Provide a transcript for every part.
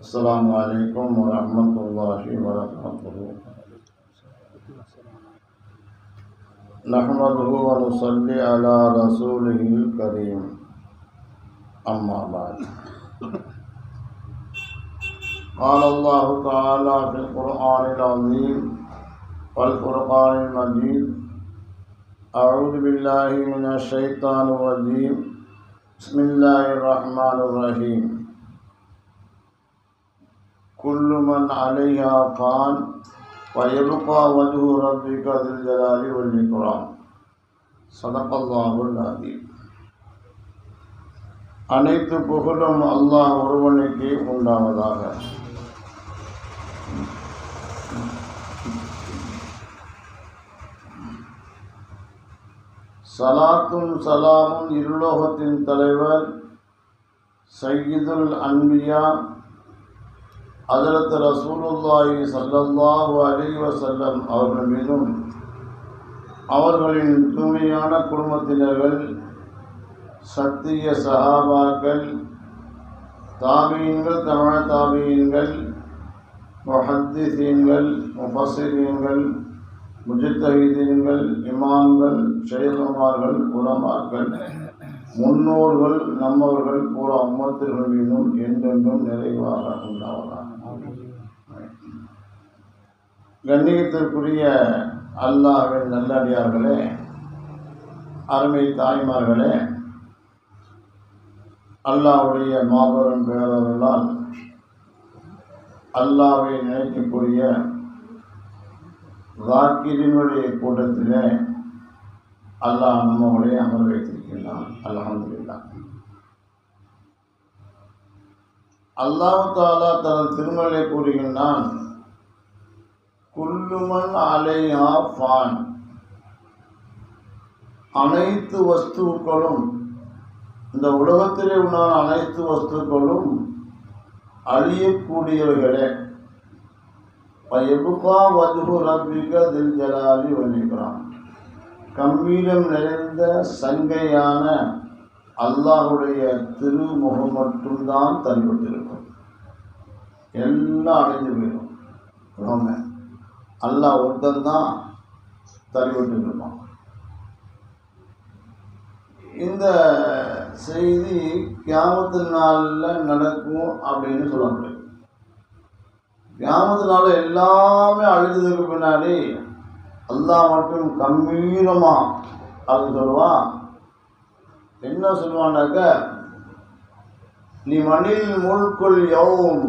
السلام عليكم ورحمة الله وبركاته. نحمده ونصلي على رسوله الكريم. أما بعد، قال الله تعالى في القرآن العظيم والفرقان المجيد: أعوذ بالله من الشيطان الرجيم. بسم الله الرحمن الرحيم. كل من عليها فان ويبقى وجه ربك ذو الجلال والإكرام. صدق الله العظيم. அனைத்து புகழும் அல்லாஹ் ஒருவனுக்கு உண்டாவதாக. சலாத்தும் சலாமும் இருலோகத்தின் தலைவர் சய்யிதுல் அன்பியா ஹஜ்ரத் ரசூலுல்லாஹி ஸல்லல்லாஹு அலைஹி வஸல்லம் அவர்கள் மீதும் அவர்களின் தூய்மையான குடும்பத்தினர்கள், சத்திய சஹாபாக்கள், தாபீன்கள், தமிழ் தாபீன்கள், முஹத்திஸீன்கள், முஃபஸ்ஸிரீன்கள், முஜ்தஹிதீன்கள், இமாம்கள், ஷைഖுமார்கள், உலமாக்கள், முன்னோர்கள், நம்மவர்கள் பூரா உம்மத்துகள் மீதும் என்றென்றும் நிறைவாக உண்டாவதாக. கண்ணியத்திற்குரிய அல்லாஹ்வின் நல்லடியார்களே, அருமை தாய்மார்களே, அல்லாஹ்வுடைய மாபெரும் பேரருளால் அல்லாஹ்வை நினைக்கக்கூடிய ஸாக்கிரினுடைய கூட்டத்திலே அல்லாஹ் நம்முடைய அமர வைத்திருக்கிறான். அல்ஹம்துலில்லாஹ். அல்லாஹ் தஆலா தனது திருமலை கூறுகின்றான்: குல்லுமன் அலைஹா ஃபான். அனைத்து வஸ்துக்களும், இந்த உலகத்திலே உள்ள அனைத்து வஸ்துக்களும் அழியக்கூடியவர்களே. வயபுகா வஜ்ஹு ரப்பிக தில் ஜலாலி வல் இக்ராம். கம்பீரம் நிறைந்த சங்கையான அல்லாஹுடைய திருமுகம் மட்டும்தான் தனிப்பட்டிருக்கும். எல்லாம் அடைந்து போயிடும். அல்லாஹ் ஒருத்தன் தான் தனிப்பட்டு இருப்பான். இந்த செய்தி கியாமத்து நாளில் நடக்கும் அப்படின்னு சொல்ல முடியாது. கியாமத்து நாளில் எல்லாமே அழிஞ்சதுக்கு பின்னாடி அல்லாஹ் மட்டும் கம்பீரமா அது சொல்லுவான். என்ன சொல்லுவான்னாக்க, நீ மணில் முல்குல் யௌம்,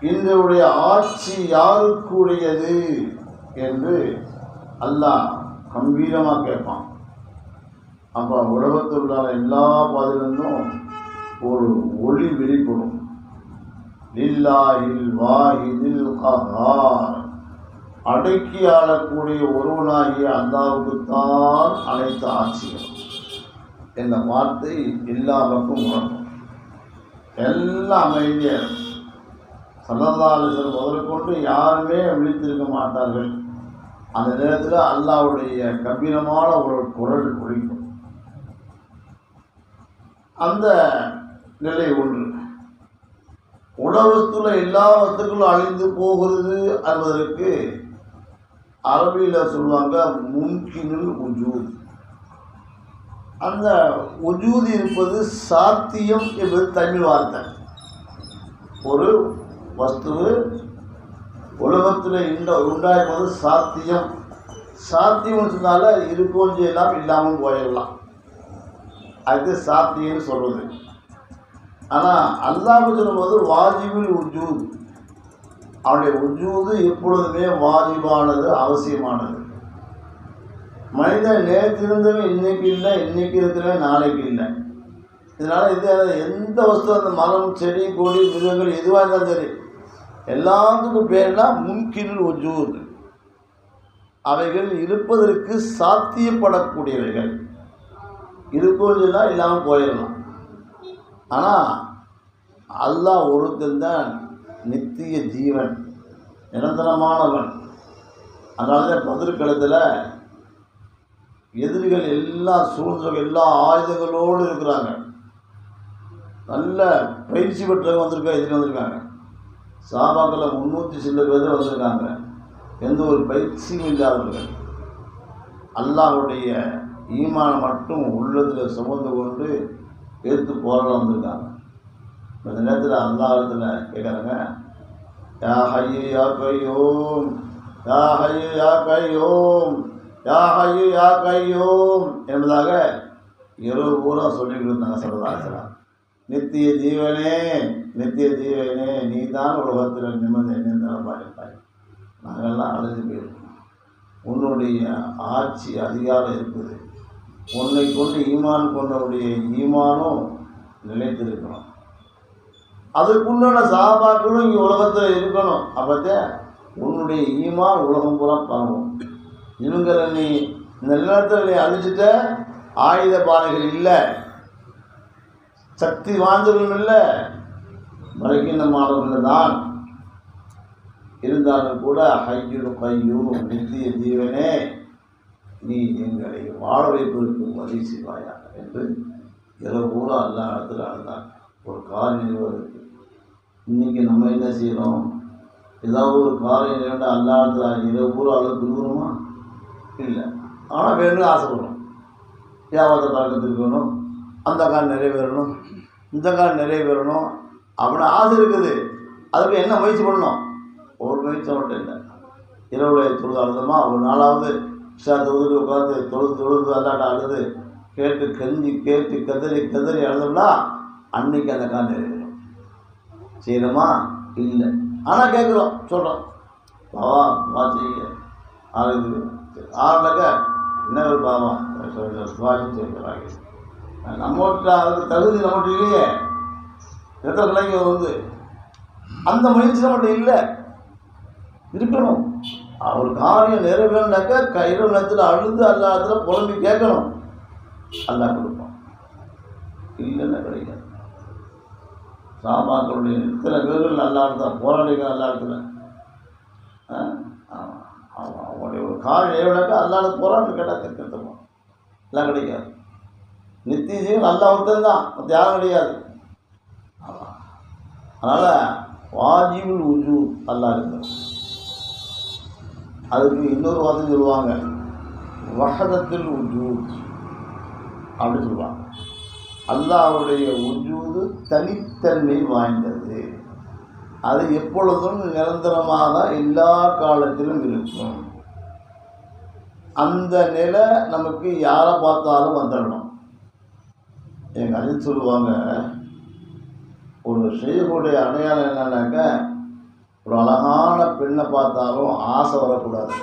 இன்றைய ஆட்சி யாருக்குரியது என்று அல்லாஹ் கம்பீரமாக கேட்பான். அப்போ உலகத்தில் உள்ள எல்லா பாதிலிருந்தும் ஒரு ஒளி வெளிப்படும். லில்லாஹில் வாஹிதில் கஹ்ஹார். அடக்கி ஆளக்கூடிய ஒருவனாகிய அல்லாஹ்வுக்குத்தான் அனைத்து ஆட்சிகள் என்ற வார்த்தை எல்லா பக்கம் உணரும். எல்லாம் அமைதியாக ஸல்லல்லாஹு அலைஹி வஸல்லம் முதற்கொண்டு யாருமே விழித்திருக்க மாட்டார்கள். அந்த நேரத்தில் அல்லாஹ்வுடைய கம்பீரமான ஒரு குரல் ஒலிக்கும். அந்த நிலை ஒன்று. உலகத்துல எல்லா வஸ்துக்களும் அழிந்து போகிறது என்பதற்கு அரபியில் சொல்லுவாங்க மும்கினுல் உஜூத். அந்த உஜூத் இருப்பது சாத்தியம் என்பது தமிழ் வார்த்தை. ஒரு வஸ்து உலகத்தில் உண்டாயிருப்பது சாத்தியம். சாத்தியம் சொன்னால இருக்கவும் செய்யலாம், இல்லாமல் போயிடலாம். அது சாத்தியம்னு சொல்வது. ஆனால் அல்லாஹ் சொல்லும்போது வாஜிபுல் உஜூத். அவனுடைய உஜூது எப்பொழுதுமே வாஜிபானது, அவசியமானது. மனிதன் நேற்று இருந்தவன் இன்னைக்கு இல்லை, இன்னைக்கு இருக்கிறவன் நாளைக்கு இல்லை. இதனால் இது எந்த வஸ்து, அந்த மரம், செடி, கொடி, மிருகங்கள் எதுவாக இருந்தாலும் சரி, எல்லாத்துக்கும் பேர்னா மும்கினுல் உஜூத். அவைகள் இருப்பதற்கு சாத்தியப்படக்கூடியவைகள். இருக்கும் இல்லாமல் போயிடலாம். ஆனால் அல்லாஹ் ஒருத்தன் தான் நித்திய ஜீவன், நிரந்தரமானவன். அதனால பதிர்கலத்தில் எதிரிகள் எல்லாம் சூழ்ந்த எல்லா ஆயுதங்களோடு இருக்கிறாங்க. நல்ல பயிற்சி பெற்றவங்க வந்திருக்காங்க. சஹாபாக்களில் 300 சில பேர் வந்திருக்காங்க. எந்த ஒரு பயிற்சியும் இல்லாதவர்கள், அல்லாஹ்வுடைய ஈமானை மட்டும் உள்ளத்தில் சுமந்து கொண்டு ஏற்று போராட வந்திருக்காங்க. இந்த நேரத்தில் அல்லாஹ்விடத்தில் கேட்குறாங்க, யா ஹய்யு யா கய்யூம், யா ஹய்யு யா கய்யூம், யா ஹய்யு யா கய்யூம் என்பதாக இரவு பூரா சொல்லிக்கிட்டு இருந்தாங்க. ஸல்லல்லாஹு நித்திய ஜீவனே, நித்திய ஜீவனே, நீ தான் உலகத்தில் நிம்மதி என்னென்ன பாருப்பாய். நாங்கள்லாம் அழைஞ்சு போயிருக்கோம். உன்னுடைய ஆட்சி அதிகாரம் இருக்குது. உன்னை கொண்டு ஈமான் கொண்டவுடைய ஈமானும் நிலைத்திருக்கணும். அதுக்குண்டான சஹாபாக்களும் இங்கே உலகத்தில் இருக்கணும். அப்போதான் உன்னுடைய ஈமான் உலகம் பூரா பரவும். இவங்களை நீ இந்த நிலத்தில் நீ அழிச்சிட்ட, ஆயுத பானைகள் இல்லை, சக்தி வாய்ந்தவர்கள் இல்லை, பலகீனமானவர்கள் தான் இருந்தாலும் கூட ஹய்யுல் கய்யூம், நித்திய ஜீவனே, நீ எங்களை வாழ வைப்பதற்கு உதவி செய்வாயாக என்று இரவு பூரா எல்லா இடத்துல அழுதாங்க. ஒரு காரியம் நிறுவதற்கு இன்றைக்கி நம்ம என்ன செய்கிறோம்? ஏதாவது ஒரு காரியம் நிறுவன எல்லா இடத்துல இரவு பூரா அழுது திரும்பணுமா? இல்லை. ஆனால் வேணும்னு ஆசைப்படுறோம். வியாபாரத்தை பார்க்கறதுக்கு வேணும், அந்த காலம் நிறைவேறணும், இந்த காலம் நிறைவேறணும் அப்படின்னு ஆசை இருக்குது. அதுக்கு என்ன முயற்சி பண்ணணும்? ஒரு முயற்சி மட்டும் இல்லை. இரவுடைய தொழுது அழுதமா, ஒரு நாளாவது தொழுது உட்காந்து தொழுது அல்லாட்ட அழுது கேட்டு கெஞ்சி கேட்டு கதறி அழுதோம்னா அன்னைக்கு அந்த காலம் நிறைவேறும். செய்யணுமா? இல்லை. ஆனால் கேட்குறோம், சொல்கிறோம், பாவா வா செய்ய ஆகுது ஆறுனாக்க என்ன ஒரு பாவா சுவாசம் செய்கிறாங்க. நம்மகிட்ட அதுக்கு தகுதி நம்மகிட்ட இல்லையே. எத்தனை பிள்ளைங்க வந்து அந்த முயற்சி நம்மகிட்ட இல்லை. இருக்கணும். ஒரு காரியம் நிறைவேறினாக்கா இரவு நேரத்தில் அழுது அல்லா இடத்துல புலம்பி கேட்கணும், அல்லா கொடுப்போம். இல்லைன்னா கிடைக்காது. சஹாபாக்களுடைய இத்தனை பேர்கள் அல்லா இடத்துல போராடிங்க. அல்லா இடத்துல அவங்களுடைய ஒரு காரியம் நிறைவேறாக்கா அல்லா இடத்துல போராட்டம் கேட்டால் கேட்கணும், எல்லாம் கிடைக்காது. நித்திய ஜீவன் அல்லா ஒருத்தன் தான், மற்ற யாரும் கிடையாது. ஆமாம். அதனால் வாஜிபுல் உஜூத் அல்லா இருக்கிறது. அதுக்கு இன்னொரு வார்த்தை சொல்லுவாங்க, வஹதத்துல் உஜூத் அப்படின்னு சொல்லுவாங்க. அல்லாஹ்வுடைய உஜூது தனித்தன்மை வாய்ந்தது. அது எப்பொழுதும் நிரந்தரமாக எல்லா காலத்திலும் இருக்கும். அந்த நிலை நமக்கு யாரை பார்த்தாலும் வந்துடணும். எங்கள் அஜித் சொல்லுவாங்க, ஒரு ஷேகுடைய அடையாளம் என்னன்னாக்க, ஒரு அழகான பெண்ணை பார்த்தாலும் ஆசை வரக்கூடாது,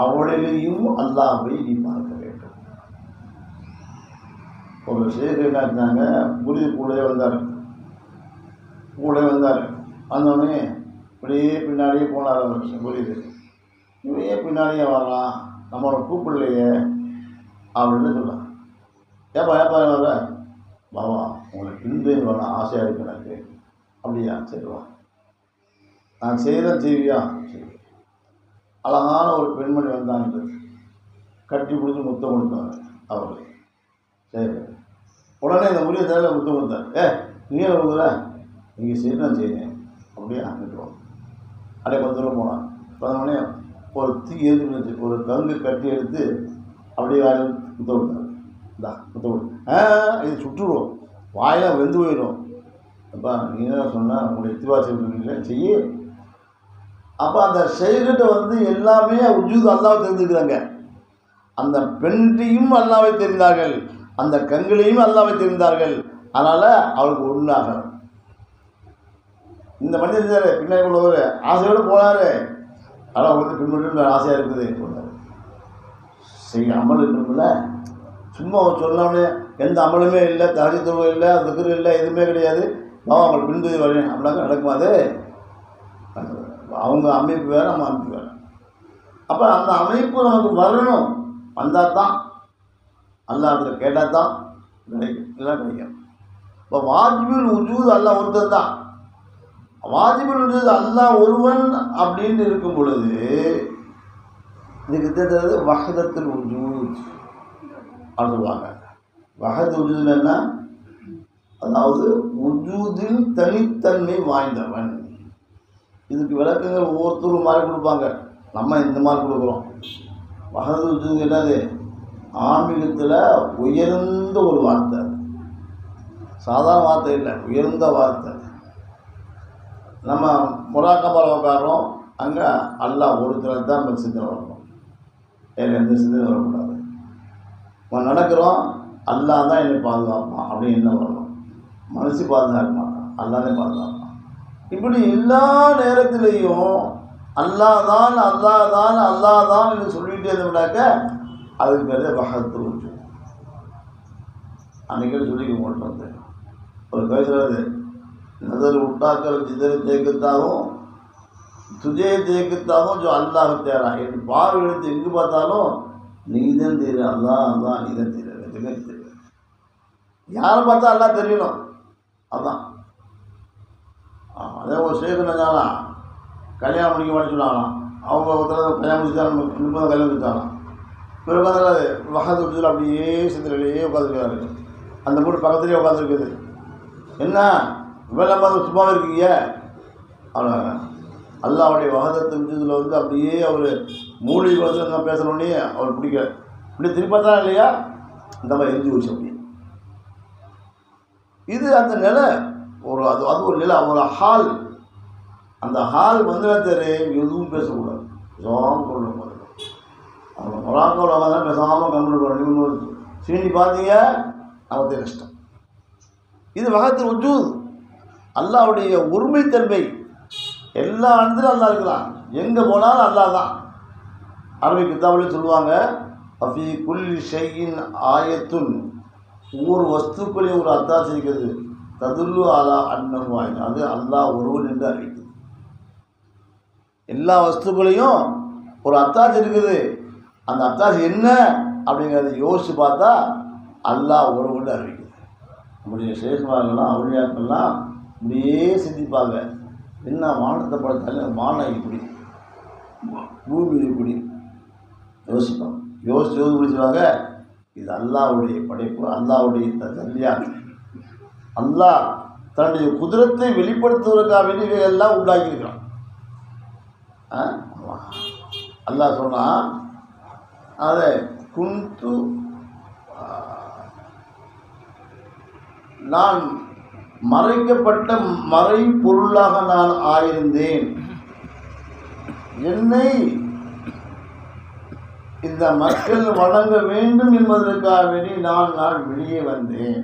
அவளிலேயும் அல்லாஹ்வை நீ பார்க்க வேண்டும். ஒரு ஷேகு காட்டினாங்க, புரிது கூட வந்தார். வந்தோடனே இப்படியே பின்னாடியே போனார். அவர் புரியுது, இவையே பின்னாடியே வரலாம், நம்மளை கூப்பிடலையே அப்படின்னு சொல்லலாம். ஏப்பா வர பாவா, உங்களுக்கு பின்பேர் வர ஆசையாக இருக்கு எனக்கு. அப்படியா? சரிவா, நான் செய்வியா? சரி. அழகான ஒரு பெண்மணி வந்தாங்க, கட்டி பிடிச்சி முத்தம் கொடுத்தாங்க அவர்கள். சரி, உடனே இந்த முடிய தேவையில் முத்தம் கொடுத்தார். நீ கொடுக்குற, நீங்கள் சரி நான் செய்யணும். அப்படியே அனுப்பிடுவோம். அப்படியே கொஞ்சம் தூரம் போனான். உடனே ஒரு தீ எதிர்த்து ஒரு கங்கு கட்டி எடுத்து அப்படியே முத்தம் கொடுத்தார். முத்தம் கொடு. இது சுட்டுருவோம், வாயெல்லாம் வெந்து போயிடும். அப்பா நீ என்ன சொன்னால் உங்களுடைய இத்திவாசி செய்ய. அப்போ அந்த ஷேகிட்ட எல்லாமே உஜூத் அல்லாஹ்வை தெரிஞ்சுக்கிறாங்க. அந்த பெண்ணையும் அல்லாஹ்வை தெரிந்தார்கள், அந்த கண்களையும் அல்லாஹ்வை தெரிந்தார்கள். அதனால் அவளுக்கு ஒன்றாகணும். இந்த மனிதன் இருந்தார், பின்னாடி உள்ளவர் ஆசையோடு போனார். ஆனால் அவங்களுக்கு பின்பற்ற ஆசையாக இருக்குது. செய்ய அமல் இருக்கணும்ல. சும்மா சொன்னோடனே எந்த அமலுமே இல்லை, தஹஜ்ஜுத் இல்லை, திக்ர் இல்லை, எதுவுமே கிடையாது, அவங்களை பின்பற்றி வரேன் அப்படின்னாக்க நடக்குமாது? அவங்க அமைப்பு வேறு, நம்ம அமைப்பு வேறு. அப்போ அந்த அமைப்பு நமக்கு வரணும். வந்தால் தான், அல்லாஹ்விடத்தில் கேட்டால் தான் கிடைக்கும், எல்லாம் கிடைக்கும். இப்போ வாஜிபுல் உஜூத் அல்லாஹ் ஒருத்தர் தான். வாஜிபுல் உஜூத் அல்லாஹ் ஒருவன் அப்படின்னு இருக்கும் பொழுது இதுக்கு தெரிஞ்சது வஹதத்துல் உஜூத் அப்படின்னு சொல்லுவாங்க. வஹத் உஜூத்னா அதாவது உஜூதில் தனித்தன்மை வாய்ந்தவன். இதுக்கு விளக்கங்கள் ஒவ்வொருத்தரும் மாதிரி கொடுப்பாங்க, நம்ம இந்த மாதிரி கொடுக்குறோம். வஹது உஜூத் என்னது? ஆன்மீகத்தில் உயர்ந்த ஒரு வார்த்தை, சாதாரண வார்த்தை இல்லை, உயர்ந்த வார்த்தை. நம்ம முராக்கபால் உட்காரோம், அங்கே அல்லாஹ் ஒருத்தர் தான் நம்ம சிந்தனை வரணும், வேறு எந்த சிந்தனை வரக்கூடாது. நம்ம நடக்கிறோம், அல்லாஹ் தான் என்னை பாதுகாப்பான் அப்படின்னு என்ன வரணும், மனசு பாதுகாக்க மாட்டான், அல்லாஹ் தான் பாதுகாப்பான். இப்படி எல்லா நேரத்திலையும் அல்லாஹ் தான் அல்லாஹ் தான் அல்லாஹ் தான் என்று சொல்லிகிட்டே இருந்தோம்னாக்க அதுக்கு பேர் வஹது உஜூத். அன்றைக்கி சொல்லிக்க மாட்டோம். வந்து ஒரு பேசுகிறது, नजर उठाकर जिधर देखता हूँ तुझे देखता हूँ जो अल्लाह तेरा. என் பார்வை எடுத்து எங்கு பார்த்தாலும் நீதான் தெரியும், அல்லாஹ் அல்லாஹ் நீதான் தெரியும், எதுவுமே தெரியும். யாரை பார்த்தா அல்லாஹ் தெரியணும், அதுதான். அதே ஒரு சேகர் நினைச்சாலாம் கல்யாணம் முடிக்க மாட்டேன்னு சொன்னாங்களாம். அவங்க ஒருத்தர் கல்யாணம் முடிச்சாலும் 30 கல்யாணம் முடிச்சாங்களாம். பிறகு உட்காந்து வஹது உஜூத் அப்படியே சிந்தனையிலேயே உட்காந்துருக்காரு. அந்த மூணு பக்கத்துலேயே உட்காந்துருக்குது. என்ன இவெல்லாம் பார்த்து சும்மாவே இருக்கீங்க? அவ்வளோ அல்லாஹ்வுடைய வஹதத்து உஜூதில் வந்து அப்படியே அவர் மூலிகை வந்து நான் பேசணுன்னே அவர் பிடிக்கல. இப்படி திருப்பி பார்த்தா இல்லையா இந்த மாதிரி எரிஞ்சு வச்சு அப்படி. இது அந்த நிலை ஒரு அது அது ஒரு நிலை, ஒரு ஹால். அந்த ஹால் வந்து தெரியும், எதுவும் பேசக்கூடாது, பேசாமல் கொள்ள போகிறது. அவங்க மொராக்கோவில் தான் பேசாமல் கம்ப்ளீட் சீனி பார்த்தீங்க நமக்கு கஷ்டம். இது வஹது உஜூத், அல்லாஹ்வுடைய ஒருமைத்தன்மை. எல்லா இடத்துலையும் அல்லாஹ் இருக்கலாம், எங்கே போனாலும் அல்லாஹ் தான். அரபி கிதாபில் சொல்லுவாங்க, அஃபி குல்லி ஷைஇன் ஆயத்துன், ஒவ்வொரு வஸ்துக்களையும் ஒரு அத்தாட்சி இருக்கிறது, ததுல்லு அலா அன்னஹு வாஹித், அது அல்லாஹ் ஒருவன் என்று அறிவிக்குது. எல்லா வஸ்துக்களையும் ஒரு அத்தாட்சி இருக்குது, அந்த அத்தாட்சி என்ன அப்படிங்கிறத யோசித்து பார்த்தா அல்லாஹ் ஒருவன் அறிவிக்குது. நம்முடைய சேஷ்மார்கள்லாம் அவுளியாக்கள்லாம் இப்படியே சிந்திப்பாங்க, என்ன வானத்தை படைத்தாலும் வானம் இப்படி, பூமி இப்படி யோசிப்பாங்க. யோசிச்சு முடிச்சுவாங்க, இது அல்லாஹ்வுடைய படைப்பு, அல்லாஹ்வுடைய தல்லியா. அல்லாஹ் தன்னுடைய குதிரத்தை வெளிப்படுத்துவதற்காக வேண்டிய எல்லாம் உண்டாக்கியிருக்கிறான். அல்லாஹ் சொன்னால் அதை குந்து, நான் மறைக்கப்பட்ட மறை பொருளாக நான் ஆயிருந்தேன், என்னை இந்த மக்கள் வணங்க வேண்டும் என்பதற்காக வேண்டி நான் வெளியே வந்தேன்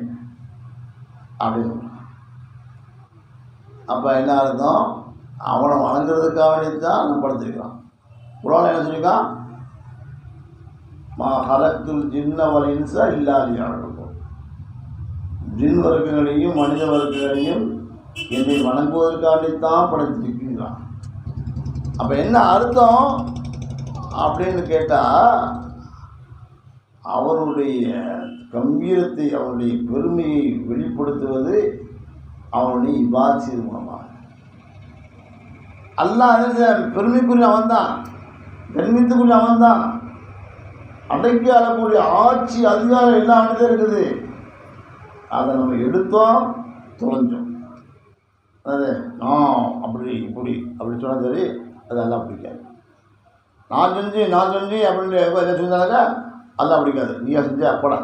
அப்படின்னு சொன்னான். அப்போ என்ன அர்த்தம்? அவனை வணங்குறதுக்காக வேண்டி தான் நம்ம படுத்திருக்கிறான். குர்ஆன்ல என்ன சொல்லியிருக்கான்? மா ஹலக்துல் ஜின்ன வல் இன்ஸ இல்லா லியஅபுதூன், ஜின் வர்க்கங்களையும் மனித வர்க்கங்களையும் என்னை வணங்குவதற்காண்டித்தான் படைத்திருக்கிறான். அப்போ என்ன அர்த்தம் அப்படின்னு கேட்டால், அவனுடைய கம்பீரத்தை, அவனுடைய பெருமையை வெளிப்படுத்துவது அவனுடைய இபாதத் மூலமாக. அல்லாஹ் பெருமைக்குரிய அவன் தான், கண்ணியத்துக்குரிய அவன் தான், அடக்கி ஆளக்கூடிய ஆட்சி அதிகாரம் எல்லாம் அவனுக்கு இருக்குது. அதை நம்ம எடுத்தோம் தொலைஞ்சோம். அது நான் அப்படி இப்படி அப்படி சொன்னால் சரி, அது எல்லாம் பிடிக்காது. நான் செஞ்சு அப்படின்னு எதை செஞ்சாலும் எல்லாம் பிடிக்காது. நீயா செஞ்ச அப்படா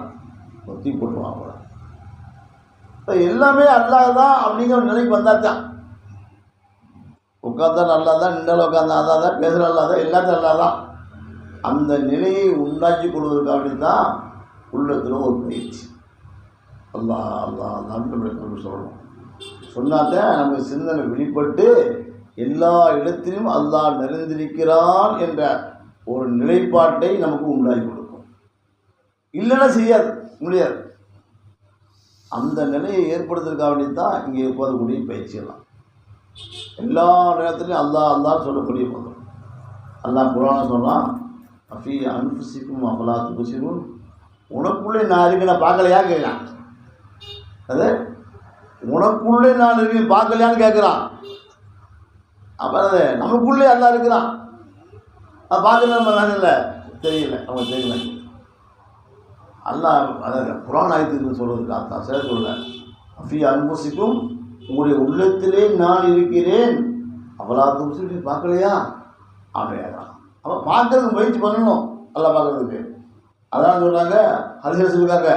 ஒத்தி போட்டுவான் அப்படா. இப்போ எல்லாமே அல்லாஹ் தான் அப்படிங்கிற ஒரு நிலைக்கு வந்தாச்சான். உட்காந்தா நல்லா தான், நின்றால் உட்காந்தா அல்லா தான், பேசுகிற அல்லா தான், எல்லாத்தையும் அல்லா தான். அந்த நிலையை உண்டாக்கி கொள்வதற்காக தான் உள்ளத்தில் ஒரு பயிற்சி. அல்லாஹ் அல்லாஹ் அல்லான்னு சொல்லணும். சொன்னாதான் நமக்கு சிந்தனை வெளிப்பட்டு எல்லா இடத்திலும் அல்லாஹ் நிறைந்திருக்கிறான் என்ற ஒரு நிலைப்பாட்டை நமக்கு உண்டாக்கி கொடுக்கும். இல்லைன்னா செய்யாது, முடியாது. அந்த நிலையை ஏற்படுத்துறதுக்காக வேண்டி தான் இங்கே இருக்கக்கூடிய பயிற்சியெல்லாம். எல்லா நேரத்துலையும் அல்லாஹ் அல்லான்னு சொல்லக்கூடிய போதும். அல்லாஹ் குர்ஆன்ல சொல்கிறான், அஃபி அன்ஃபுசிக்கும் அஃபலா துப்சிரூன், உனக்குள்ளே நான் இருக்கேன் பார்க்கலையா கேட்குறான். அது உனக்குள்ளே நான் இருக்கேன் பார்க்கலையான்னு கேட்குறான். அப்போ அது நமக்குள்ளே அல்லாஹ் இருக்கிறான், அது பார்க்கல நம்ம இல்லை தெரியல, அவங்க தெரியல. அல்லாஹ் அதை குர்ஆன் ஆயத்துக்கு சொல்கிறதுக்கு அதான் சேர சொல்ல அஃபி அன்புசிக்கும் உங்களுடைய உள்ளத்திலே நான் இருக்கிறேன். அவளா துப்சி பார்க்கலையா அப்படியாதான். அப்போ பார்க்கறதுக்கு முயற்சி பண்ணணும், நல்லா பார்க்கறதுக்கு. அதான் சொல்கிறாங்க, ஹதீஸ்ல சொல்லிருக்காங்க,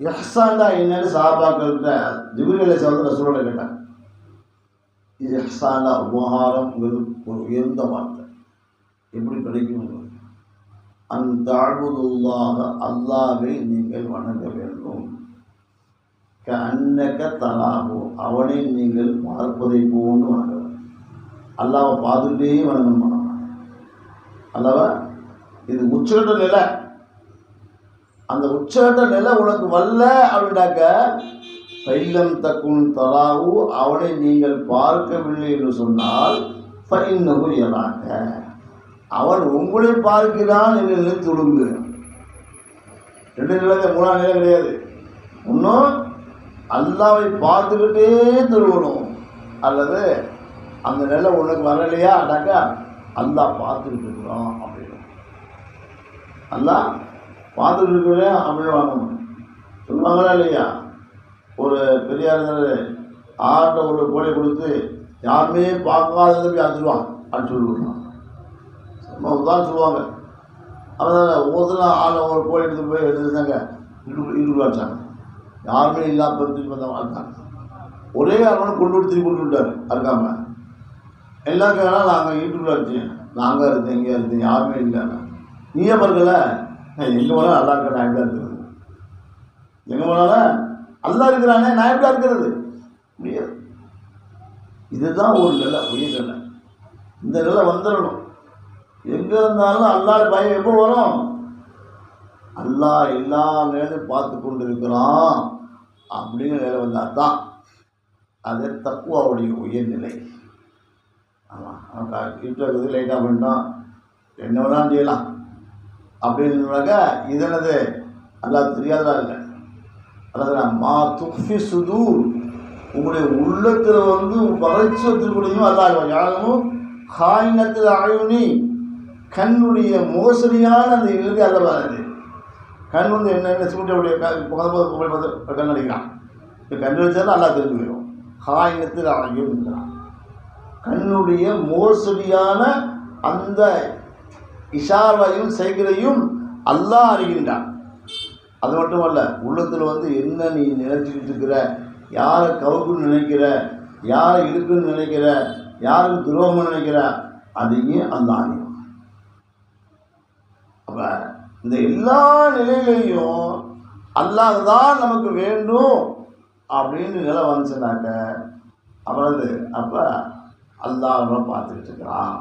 இஹ்சான்டா என்னன்னு சஹாபாக்கள்கிட்ட ஜிப்ரீல் அலைஹிஸ்ஸலாம் ரசூலோட கேட்டாங்க. இது இஹ்சான்டா உபகாரம்ங்கிறது ஒரு உயர்ந்த வார்த்தை. எப்படி கிடைக்கும்? அந்த அல்புதுல்லாஹ அல்லாஹ்வை நீங்கள் வணங்க வேண்டும். கஅன்னக தராஹு அவனை நீங்கள் பார்ப்பதை போன்று வணங்க வேண்டும். அல்லாஹ்வை பார்த்துக்கிட்டே வணங்கணும். அல்லாஹ்வை இது உச்சகட்ட நிலை. அந்த உச்சகட்ட நிலை உனக்கு வரல அப்படின்னாக்க பைலம் தக்குன் தராஹு அவனை நீங்கள் பார்க்கவில்லை என்று சொன்னால் ஃபஇன்னஹு யராக அவன் உங்களை பார்க்கிறான் என்று நினைத்து விடுங்க. ரெண்டு நிலை, மூணாம் நிலை கிடையாது. இன்னும் அல்லாவை பார்த்துக்கிட்டே திருவணும். அல்லது அந்த நிலை உனக்கு வரலையா அடாக்கா அல்லாஹ் பார்த்துக்கிட்டு இருக்கிறோம் அப்படின்னு, அல்லாஹ் பார்த்துக்கிட்டு இருக்கிறேன் அப்படின்னு வாங்கணும். சொல்லுவாங்களா இல்லையா? ஒரு பெரியார் ஆட்ட ஒரு கோழி கொடுத்து யாருமே பார்க்காததை போய் அறுத்துடுவான் அப்படின்னு சொல்லுவாங்க. உதாரணம் சொல்லுவாங்க. அதான் ஒவ்வொருத்தரும் ஆள் ஒரு கோழி எடுத்து போய் எடுத்துருந்தாங்க, இடுப்பு வச்சாங்க. யாருமே இல்லாமல் திருப்பி வந்தாங்க அறுத்தாங்க. ஒரே ஆள் கொண்டு விட்டு திருப்பி கொண்டு விட்டார் அறுக்காம. எல்லாம் கேட்டால் நாங்கள் யூடியூப்ல அடிச்சேன், நாங்கள் இருந்தேன், இங்கே இருந்தேன், யாருமே இல்லைங்க. நீயே பார்க்கல, எங்கே போனாலும் அல்லா இருக்க நான் எப்படி இருக்கிறது? எங்கே போனாலும் அல்லா இருக்கிறானே, நான் எப்படி இருக்கிறது? முடியாது. இதுதான் ஒரு நிலை, உயிர் நிலை. இந்த நிலை வந்துடணும். எங்கே இருந்தாலும் அல்லாஹ் பயம் எப்போ வரும்? அல்லாஹ் எல்லா நேரம் பார்த்து கொண்டு இருக்கிறான் அப்படிங்கிற நிலை வந்தால் தான் அது தக்குவாவுடைய உயர்நிலை. ஆமாம், நமக்கு இருக்கிறது லைட்டாக பண்ணிட்டோம், என்ன வேணாலும் செய்யலாம் அப்படின்னாக்க இதனது அல்லாஹ் தெரியாததா இல்லை. அதாவது மா துஃபி சுதூர் உங்களுடைய உள்ளத்தில் வறட்சி வச்சிருக்கூடியும் அல்லாஹ் யாரும் ஹாயினத்தில் ஆயுனி கண்ணுடைய மோசடியான அந்த இறுதி அல்லவாது. கண் என்ன சிமெண்டைய கண் அடிக்கிறான். இப்போ கண் வச்சாலும் நல்லா தெரிஞ்சு போயிடும். ஹாயினத்தில் ஆயுங்கிறான். கண்ணுடைய மோசடியான அந்த இஷாரையும் செய்கிறையும் அல்லாஹ் அறிகின்றான். அது மட்டுமல்ல, உள்ளத்தில் என்ன நீ நினைச்சிக்கிட்டு இருக்கிற, யாரை கவுக்குன்னு நினைக்கிற, யாரை இருக்குன்னு நினைக்கிற, யாருக்கு துரோகம் நினைக்கிற, அதையும் அல்லாஹ் அறியும். அப்போ இந்த எல்லா நிலையிலையும் அல்லாஹ் தான் நமக்கு வேண்டும் அப்படின்னு நிலை வந்துச்சுனாக்க அவனது அப்போ அல்லாஹ் பார்த்துக்கிட்டு இருக்கிறான்.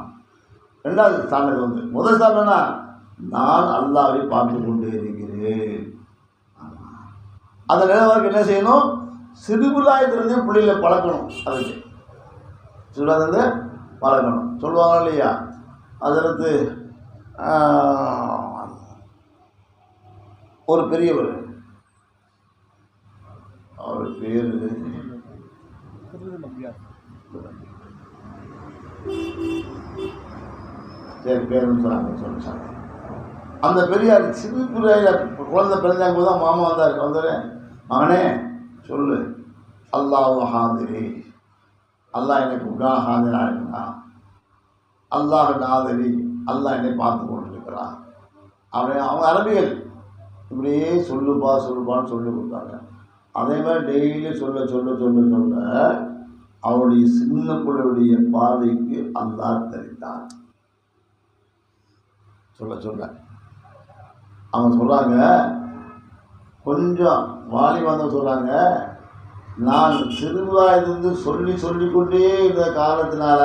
ரெண்டாவது ஸ்தானது முதல் ஸ்தானம்னா நான் அல்லாஹ்வை பார்த்து கொண்டே இருக்கிறேன். அந்த நிலைவாருக்கு என்ன செய்யணும்? சிறுகுலாயத்திலிருந்தே பிள்ளைகளை பழக்கணும். அதுக்கு சிறுகுலாயத்திலிருந்து பழக்கணும். சொல்லுவாங்க இல்லையா? அதற்கு ஒரு பெரியவர், அவர் பேர் சரி பேருன்னு சொன்னாங்க. அந்த பெரியார் சிறு பிள்ளையில குழந்தை பிறந்தாங்க போது தான் மாமா வந்தார். வந்தோடனே மகனே சொல்லு, அல்லாஹ் ஹாதிரி, அல்லாஹ் எனக்கு உடா ஹாதிராக இருக்கிறான், அல்லாஹ் நாதிரி, அல்லாஹ் என்னை பார்த்து கொண்டிருக்கிறான் அப்படி அவங்க அரபிகள் இப்படியே சொல்லுப்பான்னு சொல்லி கொடுத்தாங்க. அதே மாதிரி டெய்லி சொல்ல அவருடைய சின்ன பிள்ளையுடைய பாதைக்கு அல்லாஹ் தெரிந்தான். சொல்ல அவங்க சொல்கிறாங்க, கொஞ்சம் வாலி வந்து சொல்கிறாங்க, நான் சிறுவாயிலிருந்து சொல்லிக்கொண்டே இருந்த காரணத்தினால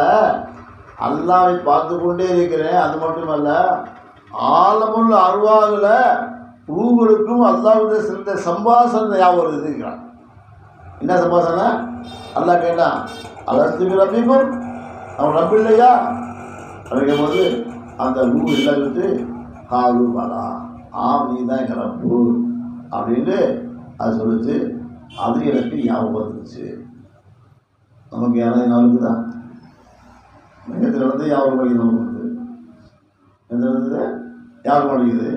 அல்லாஹ்வை பார்த்து கொண்டே இருக்கிறேன். அது மட்டுமல்ல, ஆலமுல் அருவாகில் ரூகளுக்கும் அல்லாஹ்வுடைய சில சம்பாஷணை ஞாபகம் இருக்கிறான். என்ன சம்பாஷணை? அல்லாஹ் கேட்டான், அலஸ்து ரப்பிக்கும், அவன் ரப்பு இல்லையா அப்படிங்கும் போது அந்த ரூ இல்லைன்ட்டு காலு பாலா நீ தான் எங்கள் ரப்பு அப்படின்னு அது சொல்லிச்சு. அது எனக்கு ஞாபகம் வந்துருச்சு. நமக்கு யாராவது ஞாபகம் இருக்குதா? மையத்தில் நடந்து யாரும் படிக்குது நமக்கு வந்து எந்த இடத்துல யாரும் படிக்குது.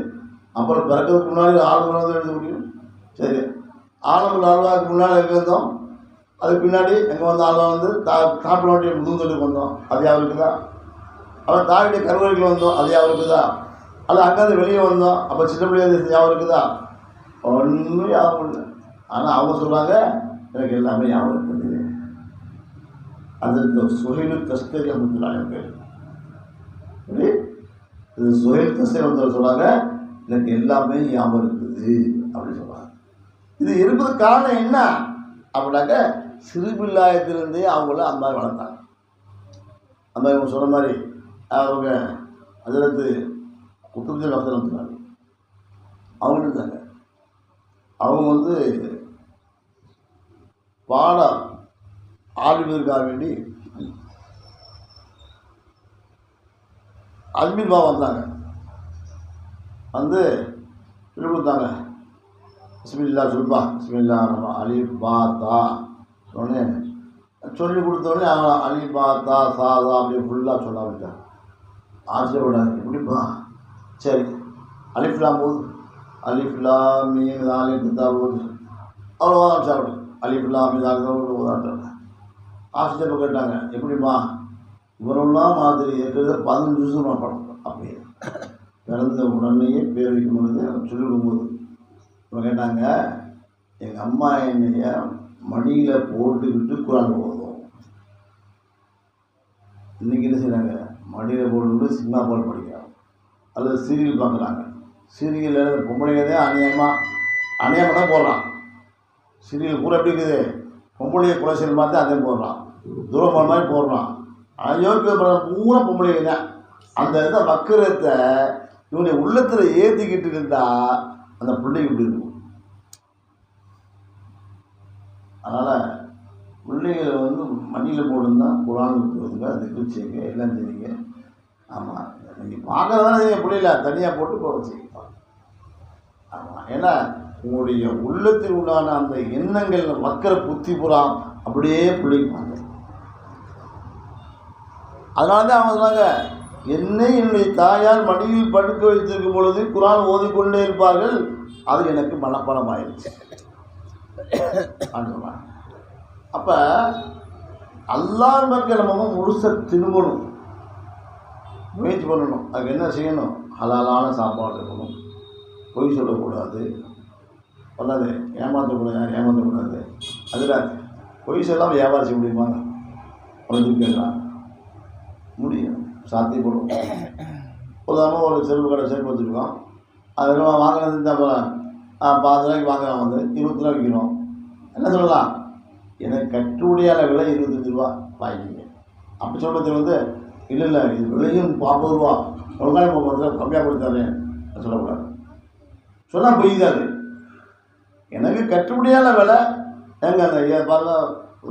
அப்புறம் பிறக்கிறதுக்கு முன்னாடி ஆளுநர் வந்து எழுத முடியும். சரி, ஆளுநர் ஆழ்வாருக்கு முன்னாடி எங்கே இருந்தோம், அதுக்கு பின்னாடி எங்கே வந்து ஆளுநர் வந்து காப்பினுடைய முதுந்தொட்டுக்கு வந்தோம், அது யாருக்குதா? அப்புறம் தாயுடைய கருவறைக்கு வந்தோம், அது யாருக்குதா? அது அங்கேருந்து வெளியே வந்தோம், அப்போ சின்ன பிள்ளைய ஞாபகம் இருக்குதா? ஒன்றும் ஞாபகம் இல்லை. ஆனால் அவங்க சொல்கிறாங்க எனக்கு எல்லாமே ஞாபகம் இருக்குது. அதற்கு சுஹைலு தஸ்கரி அஹமத்துல்லாஹி பேர். இது சுஹைல் தஸ்கரி வந்து சொல்கிறாங்க எனக்கு எல்லாமே ஞாபகம் இருக்குது அப்படின்னு சொல்கிறாங்க. இது இருப்பது காரணம் என்ன அப்படின்னாக்க சிறுபிள்ளாயத்திலிருந்தே அவங்கள அந்த மாதிரி வளர்த்தாங்க. அந்த மாதிரி இவங்க சொன்ன மாதிரி அவங்க அதிலிருந்து குத்துபுத்தீன் வசனம் அவங்க இருந்தாங்க. அவங்க வந்து பாடம் ஆளுநருக்காக வேண்டி அஜ்மீர் பாபா வந்தாங்க. வந்து சொல்லி கொடுத்தாங்க. பிஸ்மில்லா சொல்பா, பிஸ்மில்லா அலி பாத்தா சொன்னேன். சொல்லி கொடுத்தோடனே அலி பாத்தா சாதா அப்படியே ஃபுல்லாக சொல்ல ஆரம்பித்தாங்க. ஆச்சரியப்படாது எப்படிப்பா? சரி, அலிஃப்லாம் போது அலிஃப்லா மீன் ஆலி கித்தா போது அவ்வளோ ஆரம்பிச்சாங்க. அலிஃப்லா மீன் ஆகுது ஓதாட்டாங்க. ஆச்சரியப்ப கேட்டாங்க எப்படிம்மா இவரெல்லாம் மாதிரி இருக்கிறத 15 நிமிஷம் நான் படம் அப்படியே பிறந்த உடனேயே பேர் வைக்கும் பொழுது சொல்லிக் கொடுக்கும்போது இவங்க கேட்டாங்க எங்கள் அம்மா என்னைய மடியில் போட்டுக்கிட்டு குரான் ஓதும். இன்றைக்கி என்ன செய்கிறாங்க? மடியில் போட்டுக்கிட்டு சினிமா பால் படிக்கிறாங்க அல்லது சீரியல் பார்க்குறாங்க. சீரியலில் பொம்பளைங்க தான் அநியாயமாக தான் போடுறான். சீரியல் பூரா எப்படி இருக்குது? பொம்பளையை குறை செய்ய மாதிரி அதே போடுறான், தூரம் போகிற மாதிரி போடுறான். அயோக்கிய பூரா பொம்பளைங்க தான். அந்த இதை வக்கரத்தை இவனுடைய உள்ளத்தில் ஏற்றிக்கிட்டு இருந்தால் அந்த பிள்ளைக்கு இப்படி இருக்கும். அதனால் பிள்ளைகளை வந்து மடியில் போட்டுருந்தா குரான் கொடுத்துருங்க, அதுக்கு செய்யுங்க, எல்லாம் செய்யுங்க. ஆமாம், நீங்கள் பார்க்குறதானே நீங்கள் பிள்ளைல தனியாக போட்டு போக செய்யுங்க. ஆமாம், ஏன்னா உங்களுடைய உள்ளத்தில் உண்டான அந்த எண்ணங்கள் வக்கர புத்தி புறாம் அப்படியே பிள்ளைக்கு பார்க்க. அதனால தான் அவங்க சொன்னாங்க என்னை என்னுடைய தாயார் மடியில் படுக்க வைத்திருக்கும் பொழுது குரான் ஓதிக்கொண்டே இருப்பார்கள், அது எனக்கு மனப்பாடம் ஆயிடுச்சு. அப்போ அல்லாஹ் மக்கள் நம்ம முழுச திரும்பணும், முயற்சி பண்ணணும். அதுக்கு என்ன செய்யணும்? ஹலாலான சாப்பாடு இருக்கணும், பொய் சொல்லக்கூடாது, சொல்லாது ஏமாற்றக்கூடாது, யார் ஏமாற்றக்கூடாது. அதில் பொய் சொல்லாமல் வியாபாரம் செய்ய முடியுமாங்க? அப்படின்னு கேட்கலாம். முடியும், சாத்தியப்படும். உதாரணமாக ஒரு செருப்பு கடை செருப்பு வச்சுருக்கோம், அது நம்ம வாங்கினது தான் போல 10 ரூபாய்க்கு வாங்குறோம், வந்து 20 ரூபா விற்கிறோம். என்ன சொல்லலாம்? எனக்கு கட்டுப்படியான விலை 25 ரூபா வாங்கிங்க அப்படி சொல்கிறது வந்து இல்லை இது விலையும் 40 ரூபா வெங்காயம் 30 ரூபா கம்மியாக கொடுத்தாரேன் சொல்லக்கூடாது. சொன்னால் பொய்தாது. எனக்கு கட்டுப்படியான விலை எங்கே அந்த பாருங்க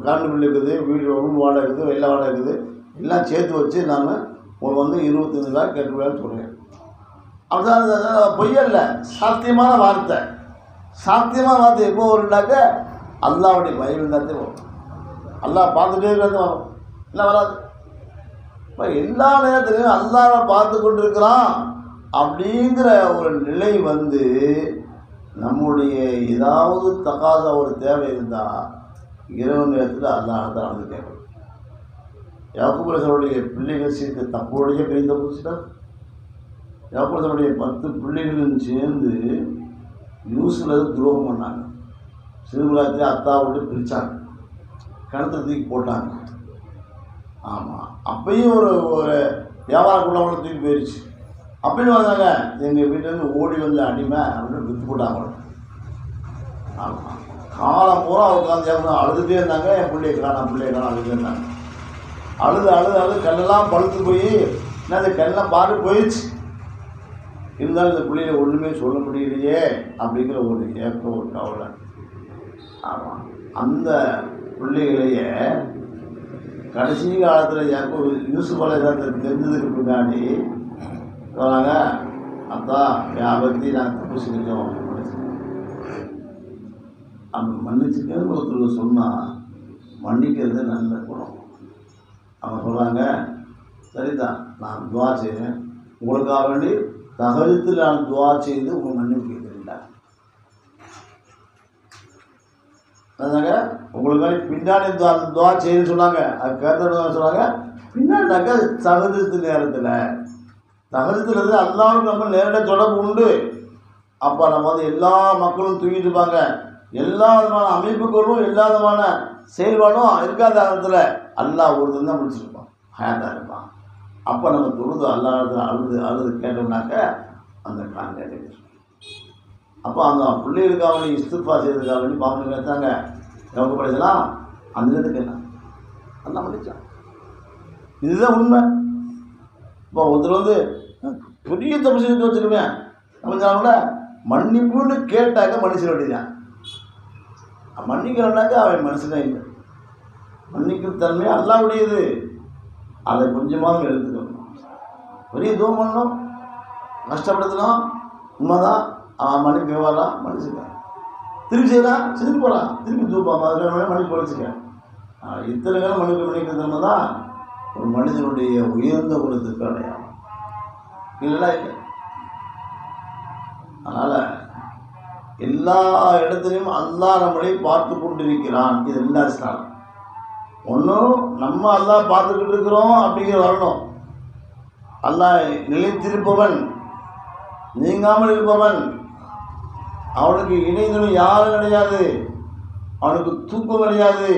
கரண்ட் பில் இருக்குது, வீடு ரூம் வாடகை இருக்குது, வெள்ளை வாடகை இருக்குது, எல்லாம் சேர்த்து வச்சு நான் உங்களுக்கு வந்து 25 ரூபா கட்டுப்படியான்னு சொல்கிறேன். அப்படிதான் பொய்யல்ல, சாத்தியமான வார்த்தை. சாத்தியமான வார்த்தை எப்போ வரும்னாக்க அல்லாவுடைய பயம் இருந்தாலே வரும். அல்லாஹ் பார்த்துட்டே இருக்கிறது வரும், இல்லை வராது. இப்போ எல்லா நேரத்துலையும் அல்லாஹ் பார்த்து கொண்டு இருக்கிறான் அப்படிங்கிற ஒரு நிலை வந்து நம்முடைய ஏதாவது தகாத ஒரு தேவை இருந்தால் இரவு நேரத்தில் அல்லாஹ் தான் வந்து கேட்கணும். யாக்கூப் அலைஹிஸ்ஸலாமுடைய பிள்ளைகள் சேர்த்து தப்புடைய பெரிய தப்பு வச்சுட்டா. யாக்கூப் அலைஹிஸ்ஸலாமுடைய 10 பிள்ளைகளும் சேர்ந்து யூசுஃபை துரோகம் பண்ணாங்க. சிறுபிராயத்திலே அத்தா விட்டு பிரித்தாங்க, கணத்தில் தூக்கி போட்டாங்க. ஆமாம், அப்பையும் ஒரு வியாபாரக்குள்ளவங்களை தூக்கி போயிடுச்சு. அப்படின்னு வந்தாங்க, எங்கள் வீட்டிலேருந்து ஓடி வந்த அடிமை அப்படின்னு விற்று போட்டாங்க. ஆமாம், காலம் பூரா உட்காந்து அழுதுகிட்டே இருந்தாங்க. என் பிள்ளையை காணாம் அழுதுகிட்டே இருந்தாங்க. அழுது கல்லெல்லாம் பழுத்து போய் என்ன அந்த கல்லெல்லாம் பாட்டு போயிடுச்சு. இருந்தாலும் இந்த பிள்ளைகளை ஒன்றுமே சொல்ல முடியலையே அப்படிங்கிற ஒரு ஏக்கம், ஒரு கவலை. ஆமாம், அந்த பிள்ளைகளையே கடைசி காலத்தில் யூசுஃப் அலைஹிஸ்ஸலாம் தெரிஞ்சதுக்கு பின்னாடி சொன்னாங்க, அத்தா வியாபத்தி நாங்கள் தப்பு செஞ்சோம், அந்த மன்னிச்சுக்கன்னு ஒருத்தர் சொன்னால் மன்னிக்கிறது நல்ல குணம். அவங்க சொல்கிறாங்க, சரிதான், நான் துவா செய்கிறேன், உங்களுக்காக வேண்டி தகவலத்தில் நான் துவா செய்து உங்கள் மன்னிப்பு கேட்குறேன்டா. அதாங்க உங்களுக்கு பின்னாடி துவா செய்யுன்னு சொன்னாங்க. அது கேட்கறது சொன்னாங்க. பின்னாடினாக்கா சகஜத்து நேரத்தில் சகஜத்துலேருந்து அல்லாவுக்கு நம்ம நேரடியாக தொடர்பு உண்டு. அப்போ நம்ம வந்து எல்லா மக்களும் தூங்கிட்டு இருப்பாங்க, எல்லா விதமான அமைப்புகளும் எல்லா விதமான செயல்பாடும் இருக்காத காலத்தில் அல்லாஹ் ஒரு தான் முடிச்சிருப்பான், ஹயாத்தாக இருப்பான். அப்போ நம்ம தொழுது அல்லாஹ் அழுது கேட்டோம்னாக்க அந்த காண்டி. அப்போ அந்த பிள்ளைகளுக்காக வேண்டி இஸ்திஃபா செய்யறதுக்காக வேண்டி பாவனை கேட்டாங்க, எவ்வளோ படிக்கலாம் அந்த நேரத்துக்கு என்ன அல்லாஹ் மன்னிச்சான். இதுதான் உண்மை. இப்போ ஒருத்தர் வந்து பெரிய தப்பு செஞ்சு வச்சுருவேன், நம்ம கூட மன்னிப்புன்னு கேட்டாக்க மனுஷன் வேண்டியதான். மன்னிக்கிறனாக்கா அவன் மனுஷனே இல்லை. மன்னிக்கிற தன்மை அல்லாஹ்வுடையது. அதை கொஞ்சமாக எடுத்துக்கணும். பெரிய தூரம் பண்ணணும், கஷ்டப்படுத்தணும், உண்மைதான். அவன் மன்னிப்பு வரலாம், மன்னிச்சுக்க. திருப்பி செய்யலாம், செஞ்சுட்டு போகலாம், திருப்பி தூப்பான் மன்னிப்பு படிச்சுக்க. இத்தனை காலம் மன்னிக்கிற தன்மை தான் ஒரு மனிதனுடைய உயர்ந்த குணத்துக்கு அடையாளம். இல்லைன்னா இல்லை. அதனால் எல்லா இடத்துலையும் அல்லாஹ் நம்மளை பார்த்து கொண்டிருக்கிறான். இது எல்லா ஸ்தானம். ஒன்றும் நம்ம அல்லாஹ் பார்த்துக்கிட்டு இருக்கிறோம் அப்படிங்கிற வரணும். அல்லாஹ் நிலைத்திருப்பவன், நீங்காமல் இருப்பவன், அவனுக்கு இணைந்தனும் யாரும் கிடையாது, அவனுக்கு தூக்கம் கிடையாது,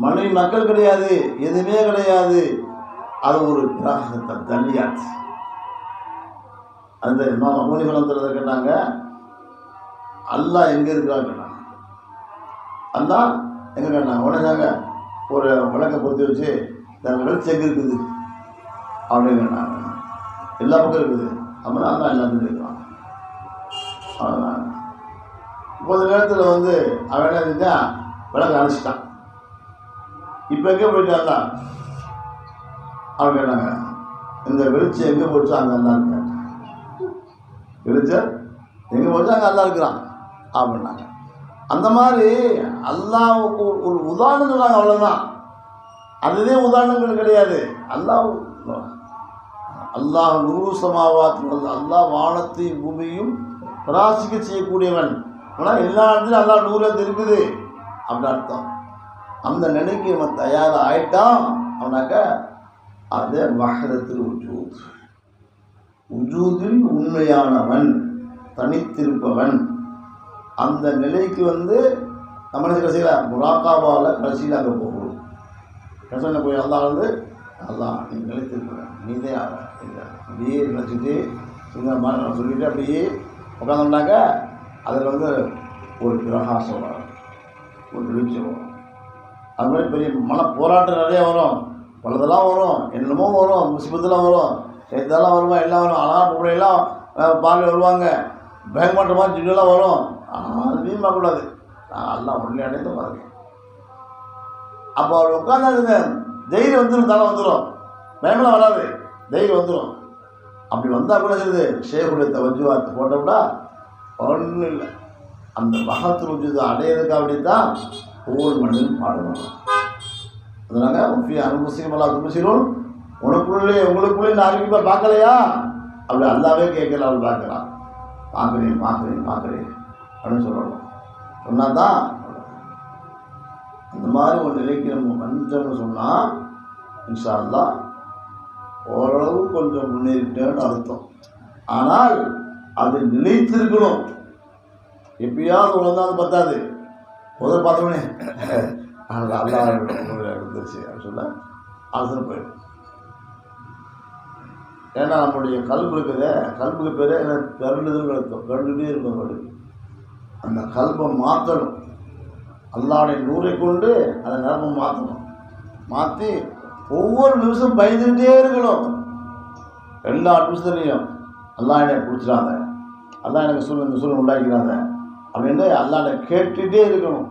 மனைவி மக்கள் கிடையாது, எதுவுமே கிடையாது. அது ஒரு கிராகத்தை தள்ளியாச்சு. அந்த மூலிகலத்தில் கேட்டாங்க, அல்லாஹ் எங்கே இருக்கிறான்னு கேட்டாங்க. அல்லாஹ் எங்கே கேட்டாங்க. உடனே ஒரு விளக்கை பொறுத்து வச்சு வெளிச்சம் எங்கே இருக்குது அப்படின்னு கேட்டாங்க. எல்லா பக்கம் இருக்குது. அப்படின்னா அல்லாஹ் எல்லாத்துக்கும் இருக்கிறான். அவ்வளோதான். கொஞ்ச நேரத்தில் வந்து அவன் என்ன செஞ்சான், விளக்கை அணைச்சிட்டான். இப்போ எங்கே போயிட்டான்ல அவன் கேட்டாங்க, இந்த வெளிச்சம் எங்கே போச்சு அங்கே அல்லா இருக்கான். வெளிச்சம் எங்கே போச்சு அங்கே அல்லா இருக்கிறான் அப்படின்னாங்க. அந்த மாதிரி அல்லாஹ்வுக்கு ஒரு உதாரணம் சொன்னாங்க, அவ்வளோதான். அதுவே உதாரணங்கள் கிடையாது. அல்லாஹ் நூறு சமாவாத்து, அல்லாஹ் வானத்தை பூமியும் பிராசிக்க செய்யக்கூடியவன். ஆனால் எல்லா இடத்துலையும் அல்லாஹ் நூறு இருக்குது அப்படின்னு அர்த்தம். அந்த நிலைக்கு அவன் தயாராக ஆயிட்டான் அவனாக்க அதே வஹதத்துல் உஜூத், உஜூதில் உண்மையானவன், தனித்திருப்பவன். அந்த நிலைக்கு வந்து நம்ம கடைசியில் முராக்காபாவில் கடைசியில் அங்கே போகணும். கடைசியில் போய் அல்லாஹ் வந்து அல்லாஹ் நீ நிலைத்திருப்பவன், நீதே இல்லை அப்படியே நினச்சிட்டு சொல்லிட்டு அப்படியே உட்காந்தோம்னாக்க அதில் வந்து ஒரு பிரகாசம் வரும், ஒரு வெளிச்சம் வரும். அது மாதிரி பெரிய மன போராட்டம் நிறைய வரும், பலதெல்லாம் வரும், என்னமோ வரும், முசிபத்தெல்லாம் வரும், சேர்த்தெல்லாம் வருமா, எல்லாம் வரும். ஆனால் பொம்பளையெல்லாம் பார்வை வருவாங்க, பயங்கமாட்ட மாதிரி ஜில்லாம் வரும். ஆனால் அதுவே பார்க்கக்கூடாது. நான் எல்லாம் உடனே அடைந்து பாருங்க. அப்போ அவர் உட்காந்தாருங்க, தைரியம் வந்துடும், தலை வந்துடும், பயமெல்லாம் வராது, தைரியம் வந்துடும். அப்படி வந்தால் கூட சரி, ஷேகுடைய தவஜுவாத்து போட்டோம்னா ஒன்றும் இல்லை. அந்த மகத்து ருஜுதை அடையிறதுக்கு அப்படித்தான் ஒவ்வொரு மனிதனும் பாடுவாங்க. அதனால அனுபவிசிமலா துபசிரோன், உங்களுக்குள்ளே நான் அறிவிப்பாக பார்க்கலையா அப்படி அல்லாவே கேட்கல, அவள் பார்க்கலாம். பார்க்குறேன் அப்படின்னு சொல்லணும். சொன்னால் தான் அந்த மாதிரி ஒரு நிலைக்கு நம்ம வந்துட்டோம்னு சொன்னால் இன்ஷா அல்லாஹ் ஓரளவு கொஞ்சம் முன்னேறிட்டேன்னு அர்த்தம். ஆனால் அது நிலைத்திருக்கணும். எப்பயாவது உழந்தாலும் பத்தாது. முதல் பார்த்தோன்னே அல்லா இருந்துச்சு அப்படின்னு சொல்ல ஆலோசனை போயிடும். ஏன்னா நம்மளுடைய கல்பு இருக்குதே, கல்புக்கு பேரே கருண்டுதுன்னு அர்த்தம். கருண்டுகிட்டே இருக்கும் கல்வி. அந்த கல்பை மாற்றணும். அல்லாவுடைய நூரை கொண்டு அதை நிரப்பம் மாற்றணும். மாற்றி ஒவ்வொரு நிமிஷம் பயந்துக்கிட்டே இருக்கணும். எல்லா நிமிஷத்துலையும் அல்லா என்னை பிடிச்சிடாத, அல்லா எனக்கு இந்த சூழ்நிலை உண்டாக்கிறாங்க அப்படின்னு அல்லாட்ட கேட்டுக்கிட்டே இருக்கணும்.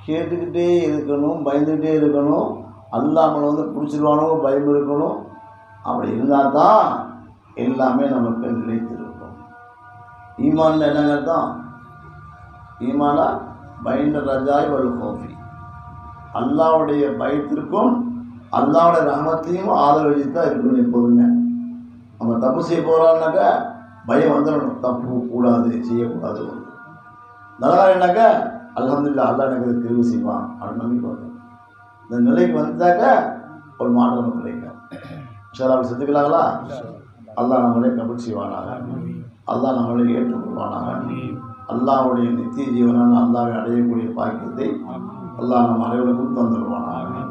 கேட்டுக்கிட்டே இருக்கணும், பயந்துக்கிட்டே இருக்கணும். அல்லா நம்மளை வந்து பிடிச்சிருவானோ பயம் இருக்கணும். அப்படி இருந்தால் தான் எல்லாமே நமக்கு நிலைத்திருக்கும். ஈமானில் என்னங்க தான் ஈமானா பைன ரஜாய் வலு கோஃபி, அல்லாவுடைய பயத்திற்கும் அல்லாவுடைய ரஹமத்தையும் ஆதரவு தான் இருக்கணும் எப்போதுமே. நம்ம தப்பு செய்ய போகிறோம்னாக்கா பயம் வந்துடணும், தப்பு கூடாது செய்யக்கூடாது. நல்லா என்னாக்கா அல்ஹம்துலில்லாஹ் அல்லா எனக்கு தெரிவு செய்வான் அப்படின்னு நம்பிக்கை வரும். இந்த நிலைக்கு வந்தாக்கா ஒரு மாற்றம் கிடைக்கும். சார் அப்படி செஞ்சுக்கலாங்களா? அல்லாஹ் நம்மளே கபூல் செய்வானாக, அல்லாஹ் நம்மளை ஏற்றுக்கொள்வானாக, அல்லாஹ்வுடைய நித்திய ஜீவனான அல்லாஹ்வை அடையக்கூடிய பாக்கியத்தை அல்லாஹ் நம் அனைவருக்கும் தந்துடுவானாக.